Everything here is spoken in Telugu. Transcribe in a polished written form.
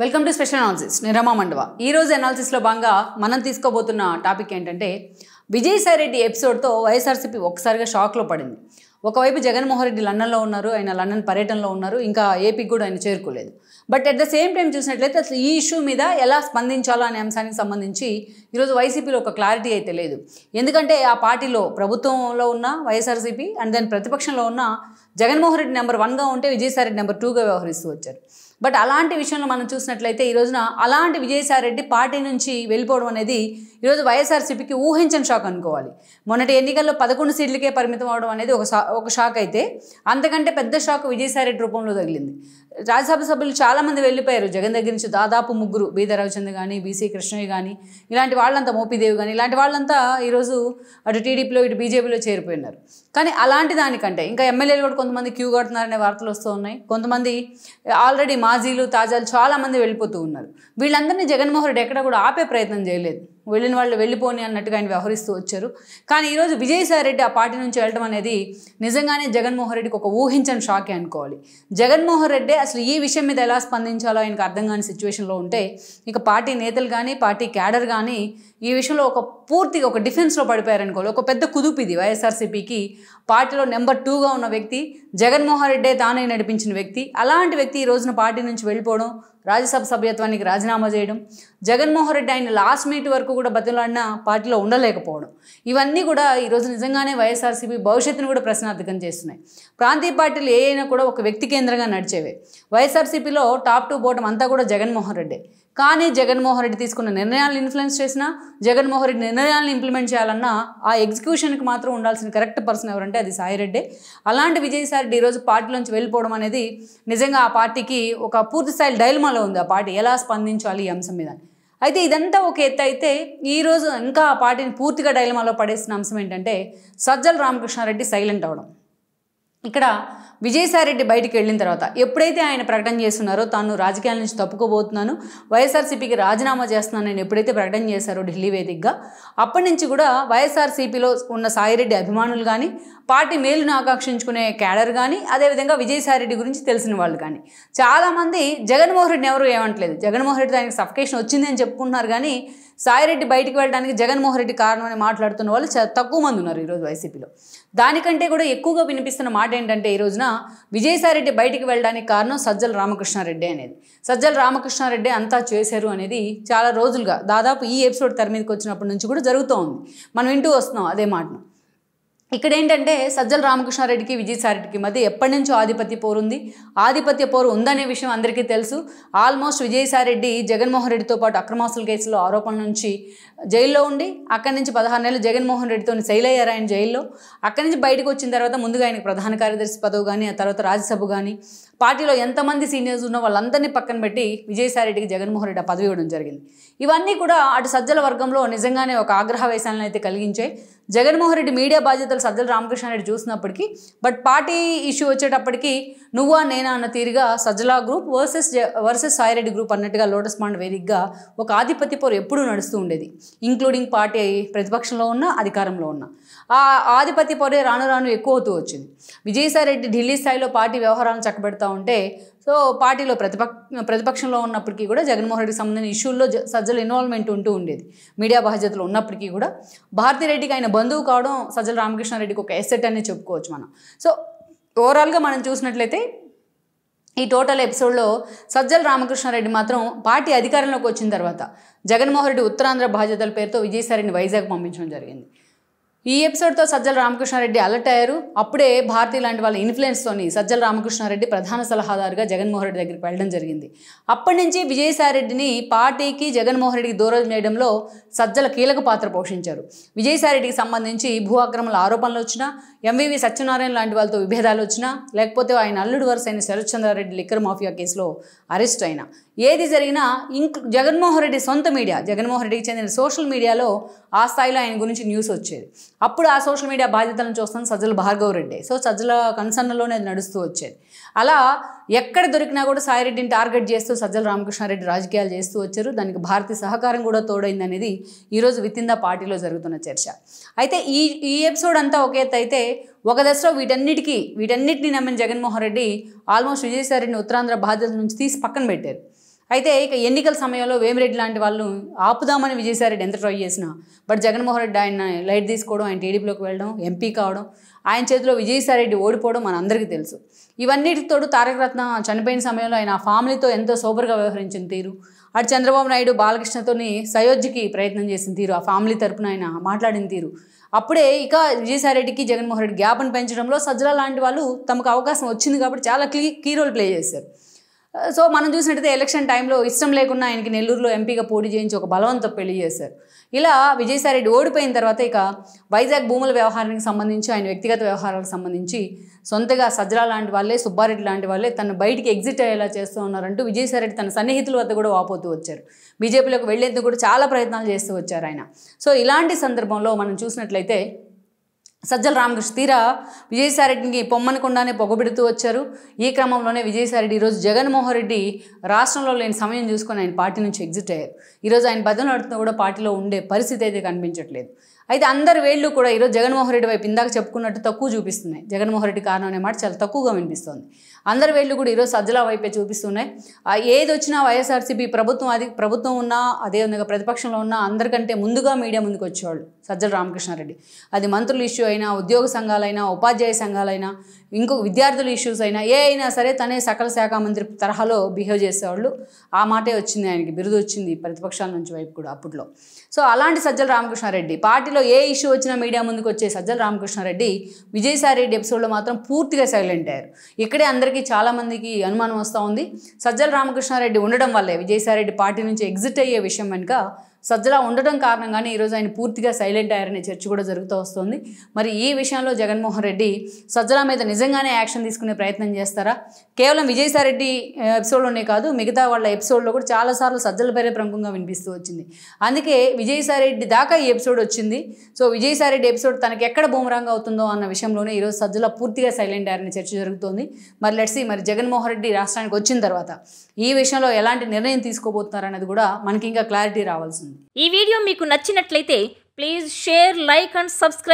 వెల్కమ్ టు స్పెషల్ అనాలిసిస్ నేను రమా మండవ ఈ రోజు అనాలిసిస్లో భాగంగా మనం తీసుకోబోతున్న టాపిక్ ఏంటంటే విజయసాయి రెడ్డి ఎపిసోడ్తో వైఎస్ఆర్సీపీ ఒక్కసారిగా షాక్లో పడింది. ఒకవైపు జగన్మోహన్ రెడ్డి లండన్లో ఉన్నారు, ఆయన లండన్ పర్యటనలో ఉన్నారు, ఇంకా ఏపీకి కూడా ఆయన చేరుకోలేదు. But at the same time చూసినట్లయితే అసలు ఈ ఇష్యూ మీద ఎలా స్పందించాలో అనే అంశానికి సంబంధించి ఈరోజు వైసీపీలో ఒక క్లారిటీ అయితే లేదు. ఎందుకంటే ఆ పార్టీలో ప్రభుత్వంలో ఉన్న వైఎస్ఆర్సీపీ అండ్ దాని ప్రతిపక్షంలో ఉన్న జగన్మోహన్ రెడ్డి నెంబర్ 1గా ఉంటే విజయసాయి రెడ్డి నెంబర్ 2గా వ్యవహరిస్తూ వచ్చారు. బట్ అలాంటి విషయంలో మనం చూసినట్లయితే ఈ రోజున అలాంటి విజయసాయి రెడ్డి పార్టీ నుంచి వెళ్ళిపోవడం అనేది ఈరోజు వైఎస్ఆర్సీపీకి ఊహించని షాక్ అనుకోవాలి. మొన్నటి ఎన్నికల్లో 11 సీట్లకే పరిమితం అవడం అనేది ఒక షాక్ అయితే అంతకంటే పెద్ద షాక్ విజయసాయి రెడ్డి రూపంలో తగిలింది. రాజ్యసభ సభ్యులు చాలామంది వెళ్ళిపోయారు జగన్ దగ్గర నుంచి. దాదాపు 3 బీద రవిచంద్ర కానీ, బీసీ కృష్ణయ్య కానీ, ఇలాంటి వాళ్ళంతా, మోపిదేవి కానీ, ఇలాంటి వాళ్ళంతా ఈరోజు అటు టీడీపీలో ఇటు బీజేపీలో చేరిపోయినారు. కానీ అలాంటి దానికంటే ఇంకా ఎమ్మెల్యేలు కూడా కొంతమంది క్యూ కడుతున్నారనే వార్తలు వస్తూ ఉన్నాయి. కొంతమంది ఆల్రెడీ మాజీలు తాజాలు చాలామంది వెళ్ళిపోతూ ఉన్నారు. వీళ్ళందరినీ జగన్మోహన్ రెడ్డి ఎక్కడ కూడా ఆపే ప్రయత్నం చేయలేదు. వెళ్ళిన వాళ్ళు వెళ్ళిపోని అన్నట్టుగా ఆయన వ్యవహరిస్తూ వచ్చారు. కానీ ఈరోజు విజయసాయి రెడ్డి ఆ పార్టీ నుంచి వెళ్ళడం అనేది నిజంగానే జగన్మోహన్ రెడ్డికి ఒక ఊహించని షాకే అనుకోవాలి. జగన్మోహన్ రెడ్డి అసలు ఈ విషయం మీద ఎలా స్పందించాలో ఆయనకు అర్థం కాని సిచ్యువేషన్లో ఉంటే ఇక పార్టీ నేతలు కానీ, పార్టీ క్యాడర్ కానీ ఈ విషయంలో పూర్తిగా ఒక డిఫెన్స్లో పడిపోయారనుకోవాలి. ఒక పెద్ద కుదుపు ఇది వైఎస్ఆర్సీపీకి. పార్టీలో నెంబర్ 2గా ఉన్న వ్యక్తి, జగన్మోహన్ రెడ్డే తానే నడిపించిన వ్యక్తి, అలాంటి వ్యక్తి ఈ రోజున పార్టీ నుంచి వెళ్ళిపోవడం, రాజ్యసభ సభ్యత్వానికి రాజీనామా చేయడం, జగన్మోహన్ రెడ్డి ఆయన లాస్ట్ మినిట్ వరకు కూడా బతిలాడినా పార్టీలో ఉండలేకపోవడం, ఇవన్నీ కూడా ఈరోజు నిజంగానే వైఎస్ఆర్సీపీ భవిష్యత్తును కూడా ప్రశ్నార్థకం చేస్తున్నాయి. ప్రాంతీయ పార్టీలు ఏ అయినా కూడా ఒక వ్యక్తి కేంద్రంగా నడిచేవే. వైఎస్ఆర్సీపీలో టాప్ టు బాటం అంతా కూడా జగన్మోహన్ రెడ్డే. కానీ జగన్మోహన్ రెడ్డి తీసుకున్న నిర్ణయాలను ఇన్ఫ్లుయెన్స్ చేసినా, జగన్మోహన్ రెడ్డి నిర్ణయాలను ఇంప్లిమెంట్ చేయాలన్నా ఆ ఎగ్జిక్యూషన్కి మాత్రం ఉండాల్సిన కరెక్ట్ పర్సన్ ఎవరంటే అది సాయి రెడ్డే. అలాంటి విజయసాయి రెడ్డి ఈరోజు పార్టీలోంచి వెళ్ళిపోవడం అనేది నిజంగా ఆ పార్టీకి ఒక పూర్తి స్థాయి డైలమాలో ఉంది. ఆ పార్టీ ఎలా స్పందించాలి ఈ అంశం మీద. అయితే ఇదంతా ఒక ఎత్తు అయితే ఈరోజు ఇంకా ఆ పార్టీని పూర్తిగా డైలమాలో పడేసిన అంశం ఏంటంటే సజ్జల రామకృష్ణారెడ్డి సైలెంట్ అవ్వడం. ఇక్కడ విజయసాయి రెడ్డి బయటికి వెళ్ళిన తర్వాత ఎప్పుడైతే ఆయన ప్రకటన చేస్తున్నారో తాను రాజకీయాల నుంచి తప్పుకోబోతున్నాను, వైఎస్ఆర్సీపీకి రాజీనామా చేస్తున్నాను నేను ఎప్పుడైతే ప్రకటన చేశారో ఢిల్లీ వేదికగా, అప్పటి నుంచి కూడా వైఎస్ఆర్సీపీలో ఉన్న సాయిరెడ్డి అభిమానులు కానీ, పార్టీ మేలును ఆకాంక్షించుకునే క్యాడర్ కానీ, అదేవిధంగా విజయసాయి రెడ్డి గురించి తెలిసిన వాళ్ళు కానీ చాలామంది జగన్మోహన్ రెడ్డిని ఎవరు ఏమంటలేదు. జగన్మోహన్ రెడ్డి ఆయనకి సఫికేషన్ వచ్చింది అని చెప్పుకుంటున్నారు. కానీ సాయిరెడ్డి బయటికి వెళ్ళడానికి జగన్మోహన్ రెడ్డి కారణం అని మాట్లాడుతున్న వాళ్ళు తక్కువ మంది ఉన్నారు ఈరోజు వైసీపీలో. దానికంటే కూడా ఎక్కువగా వినిపిస్తున్న మాట ఏంటంటే ఈ రోజున విజయసాయి రెడ్డి బయటికి వెళ్ళడానికి కారణం సజ్జల రామకృష్ణారెడ్డి అనేది. సజ్జల రామకృష్ణారెడ్డి అంతా చేశారు అనేది చాలా రోజులుగా, దాదాపు ఈ ఎపిసోడ్ తెర మీదకి వచ్చినప్పటి నుంచి కూడా జరుగుతూ ఉంది. మనం వింటూ వస్తున్నాం అదే మాటను. ఇక్కడ ఏంటంటే సజ్జల రామకృష్ణారెడ్డికి విజయసాయి రెడ్డికి మధ్య ఎప్పటి నుంచో ఆధిపత్య పోరు ఉంది. ఆధిపత్య పోరు ఉందనే విషయం అందరికీ తెలుసు. ఆల్మోస్ట్ విజయసాయి రెడ్డి జగన్మోహన్ రెడ్డితో పాటు అక్రమాస్తుల కేసులో ఆరోపణల నుంచి జైల్లో ఉండి అక్కడి నుంచి 16 నెలలు జగన్మోహన్ రెడ్డితో శైల్ అయ్యారు ఆయన జైల్లో. అక్కడి నుంచి బయటకు వచ్చిన తర్వాత ముందుగా ఆయనకు ప్రధాన కార్యదర్శి పదవి కానీ, ఆ తర్వాత రాజ్యసభ కానీ, పార్టీలో ఎంతమంది సీనియర్స్ ఉన్నో వాళ్ళందరినీ పక్కన పెట్టి విజయసాయి రెడ్డికి జగన్మోహన్ రెడ్డి పదవి ఇవ్వడం జరిగింది. ఇవన్నీ కూడా అటు సజ్జల వర్గంలో నిజంగానే ఒక ఆగ్రహవేశాలను అయితే కలిగించాయి. జగన్మోహన్ రెడ్డి మీడియా బాధ్యతలు సజ్జల రామకృష్ణారెడ్డి చూసినప్పటికీ, బట్ పార్టీ ఇష్యూ వచ్చేటప్పటికి నువ్వా నేనా అన్న తీరుగా Sajjala group versus Sai Reddy group అన్నట్టుగా లోటస్ పాండ్ వేదికగా ఒక ఆధిపత్య పోరు ఎప్పుడూ నడుస్తూ ఉండేది. ఇంక్లూడింగ్ పార్టీ ప్రతిపక్షంలో ఉన్న, అధికారంలో ఉన్న ఆ ఆధిపత్య పోరే రాను రాను ఎక్కువ అవుతూ వచ్చింది. విజయసాయి రెడ్డి ఢిల్లీ స్థాయిలో పార్టీ వ్యవహారాలను చక్కబెడతా ఉంటే, సో పార్టీలో ప్రతిపక్షంలో ఉన్నప్పటికీ కూడా జగన్మోహన్ రెడ్డికి సంబంధించిన ఇష్యూల్లో సజ్జల ఇన్వాల్వ్మెంట్ ఉంటూ ఉండేది. మీడియా బాధ్యతలు ఉన్నప్పటికీ కూడా భారతిరెడ్డికి ఆయన బంధువు కావడం సజ్జల రామకృష్ణారెడ్డికి ఒక ఎసెట్ అని చెప్పుకోవచ్చు మనం. సో ఓవరాల్గా మనం చూసినట్లయితే ఈ టోటల్ ఎపిసోడ్లో సజ్జల రామకృష్ణారెడ్డి మాత్రం పార్టీ అధికారంలోకి వచ్చిన తర్వాత జగన్మోహన్ రెడ్డి ఉత్తరాంధ్ర బాధ్యతల పేరుతో విజయసాయి రెడ్డిని వైజాగ్ పంపించడం జరిగింది. ఈ ఎపిసోడ్తో సజ్జల రామకృష్ణారెడ్డి అలర్ట్ అయ్యారు. అప్పుడే భారతీ లాంటి వాళ్ళ ఇన్ఫ్లుయెన్స్తోని సజ్జల రామకృష్ణారెడ్డి ప్రధాన సలహాదారుగా జగన్మోహన్ రెడ్డి దగ్గరికి వెళ్ళడం జరిగింది. అప్పటి నుంచి విజయసాయి రెడ్డిని పార్టీకి, జగన్మోహన్ రెడ్డికి దూరం చేయడంలో సజ్జల కీలక పాత్ర పోషించారు. విజయసాయి రెడ్డికి సంబంధించి భూ ఆక్రమణ ఆరోపణలు వచ్చినా, ఎంవివి సత్యనారాయణ లాంటి వాళ్ళతో విభేదాలు వచ్చినా, లేకపోతే ఆయన అల్లుడు వరుస అయిన శరత్చంద్రారెడ్డి లిక్కర్ మాఫియా కేసులో అరెస్ట్ అయినా, ఏది జరిగినా జగన్మోహన్ రెడ్డి సొంత మీడియా, జగన్మోహన్ రెడ్డికి చెందిన సోషల్ మీడియాలో ఆ స్థాయిలో ఆయన గురించి న్యూస్ వచ్చేది. అప్పుడు ఆ సోషల్ మీడియా బాధ్యతలను చూస్తాను సజ్జల భార్గవ్ రెడ్డి. సో సజ్జల కన్సర్న్లోనే అది నడుస్తూ వచ్చేది. అలా ఎక్కడ దొరికినా కూడా సాయిరెడ్డిని టార్గెట్ చేస్తూ సజ్జల రామకృష్ణారెడ్డి రాజకీయాలు చేస్తూ వచ్చారు. దానికి భారతీయ సహకారం కూడా తోడైంది అనేది ఈరోజు విత్ ఇన్ ద పార్టీలో జరుగుతున్న చర్చ. అయితే ఈ ఎపిసోడ్ అంతా ఒక ఎత్తు అయితే, ఒక దశలో వీటన్నిటిని నమ్మిన జగన్మోహన్ రెడ్డి ఆల్మోస్ట్ విజయసాయి రెడ్డిని ఉత్తరాంధ్ర బాధ్యతల నుంచి తీసి పక్కన పెట్టారు. అయితే ఇక ఎన్నికల సమయంలో వేమిరెడ్డి లాంటి వాళ్ళు ఆపుదామని విజయసాయిరెడ్డి ఎంత ట్రై చేసినా బట్ జగన్మోహన్ రెడ్డి ఆయన లైట్ తీసుకోవడం, ఆయన టీడీపీలోకి వెళ్ళడం, ఎంపీ కావడం, ఆయన చేతిలో విజయసాయిరెడ్డి ఓడిపోవడం మన అందరికీ తెలుసు. ఇవన్నిటితోడు తారక రత్న చనిపోయిన సమయంలో ఆయన ఫ్యామిలీతో ఎంతో సోబర్గా వ్యవహరించిన తీరు, అటు చంద్రబాబు నాయుడు బాలకృష్ణతోని సయోధ్యకి ప్రయత్నం చేసిన తీరు, ఆ ఫ్యామిలీ తరపున ఆయన మాట్లాడిన తీరు, అప్పుడే ఇక విజయసాయిరెడ్డికి జగన్మోహన్ రెడ్డి గ్యాప్ను పెంచడంలో సజ్జల లాంటి వాళ్ళు తమకు అవకాశం వచ్చింది కాబట్టి చాలా కీ రోల్ ప్లే చేశారు. సో మనం చూసినట్టయితే ఎలక్షన్ టైంలో ఇష్టం లేకుండా ఆయనకి నెల్లూరులో ఎంపీగా పోటీ చేయించి ఒక బలవంతో పెళ్లి చేశారు. ఇలా విజయసాయిరెడ్డి ఓడిపోయిన తర్వాత ఇక వైజాగ్ భూముల వ్యవహారానికి సంబంధించి, ఆయన వ్యక్తిగత వ్యవహారాలకు సంబంధించి సొంతగా సజ్జల లాంటి వాళ్ళే, సుబ్బారెడ్డి లాంటి వాళ్ళే తను బయటికి ఎగ్జిట్ అయ్యేలా చేస్తూ ఉన్నారంటూ విజయసాయిరెడ్డి తన సన్నిహితుల వద్ద కూడా వాపోతూ వచ్చారు. బీజేపీలోకి వెళ్లేందుకు కూడా చాలా ప్రయత్నాలు చేస్తూ వచ్చారు ఆయన. సో ఇలాంటి సందర్భంలో మనం చూసినట్లయితే సజ్జల రామకృష్ణ తీరా విజయసాయిరెడ్డికి పొమ్మనకుండానే పొగబెడుతూ వచ్చారు. ఈ క్రమంలోనే విజయసాయిరెడ్డి ఈరోజు జగన్మోహన్ రెడ్డి రాష్ట్రంలో లేని సమయం చూసుకొని ఆయన పార్టీ నుంచి ఎగ్జిట్ అయ్యారు. ఈరోజు ఆయన బదులు నడుతున్నా కూడా పార్టీలో ఉండే పరిస్థితి అయితే కనిపించట్లేదు. అయితే అందరి వేళ్ళు కూడా ఈరోజు జగన్మోహన్ రెడ్డి వైపు ఇందాక చెప్పుకున్నట్టు తక్కువ చూపిస్తున్నాయి. జగన్మోహన్ రెడ్డి కారణం అనే మాట చాలా తక్కువగా వినిపిస్తుంది. అందరి వేళ్ళు కూడా ఈరోజు సజ్జల వైపే చూపిస్తున్నాయి. ఏది వచ్చినా వైఎస్ఆర్సీపీ ప్రభుత్వం ఉన్నా, అదేవిధంగా ప్రతిపక్షంలో ఉన్నా అందరికంటే ముందుగా మీడియా ముందుకు వచ్చేవాళ్ళు సజ్జల రామకృష్ణారెడ్డి. అది మంత్రుల ఇష్యూ అయినా, ఉద్యోగ సంఘాలైనా, ఉపాధ్యాయ సంఘాలైనా, ఇంకో విద్యార్థుల ఇష్యూస్ అయినా, ఏ అయినా సరే తనే సకల శాఖ మంత్రి తరహాలో బిహేవ్ చేసేవాళ్ళు. ఆ మాటే వచ్చింది, ఆయనకి బిరుదు వచ్చింది ప్రతిపక్షాల నుంచి వైపు కూడా అప్పట్లో. సో అలాంటి సజ్జల రామకృష్ణారెడ్డి పార్టీలో ఏ ఇష్యూ వచ్చినా మీడియా ముందుకు వచ్చే సజ్జల రామకృష్ణారెడ్డి విజయసాయిరెడ్డి ఎపిసోడ్లో మాత్రం పూర్తిగా సైలెంట్ అయ్యారు. ఇక్కడే అందరికీ చాలామందికి అనుమానం వస్తూ ఉంది. సజ్జల రామకృష్ణారెడ్డి ఉండడం వల్లే విజయసాయిరెడ్డి పార్టీ నుంచి ఎగ్జిట్ అయ్యే విషయం వెనుక సజ్జల ఉండటం కారణంగానే ఈరోజు ఆయన పూర్తిగా సైలెంట్ అయ్యారనే చర్చ కూడా జరుగుతూ వస్తుంది. మరి ఈ విషయంలో జగన్మోహన్ రెడ్డి సజ్జల మీద నిజంగానే యాక్షన్ తీసుకునే ప్రయత్నం చేస్తారా? కేవలం విజయసాయిరెడ్డి ఎపిసోడ్లోనే కాదు, మిగతా వాళ్ళ ఎపిసోడ్లో కూడా చాలాసార్లు సజ్జల పేరే ప్రముఖంగా వినిపిస్తూ వచ్చింది. అందుకే విజయసాయిరెడ్డి దాకా ఈ ఎపిసోడ్ వచ్చింది. సో విజయసాయిరెడ్డి ఎపిసోడ్ తనకి ఎక్కడ బూమరాంగ్ అవుతుందో అన్న విషయంలోనే ఈరోజు సజ్జల పూర్తిగా సైలెంట్ అయ్యారనే చర్చ జరుగుతోంది. మరి లెట్స్ సీ, మరి జగన్మోహన్ రెడ్డి రాష్ట్రానికి వచ్చిన తర్వాత ఈ విషయంలో ఎలాంటి నిర్ణయం తీసుకోబోతున్నారనేది కూడా మనకి ఇంకా క్లారిటీ రావాల్సింది. ఈ వీడియో మీకు నచ్చినట్లయితే please share, like and subscribe.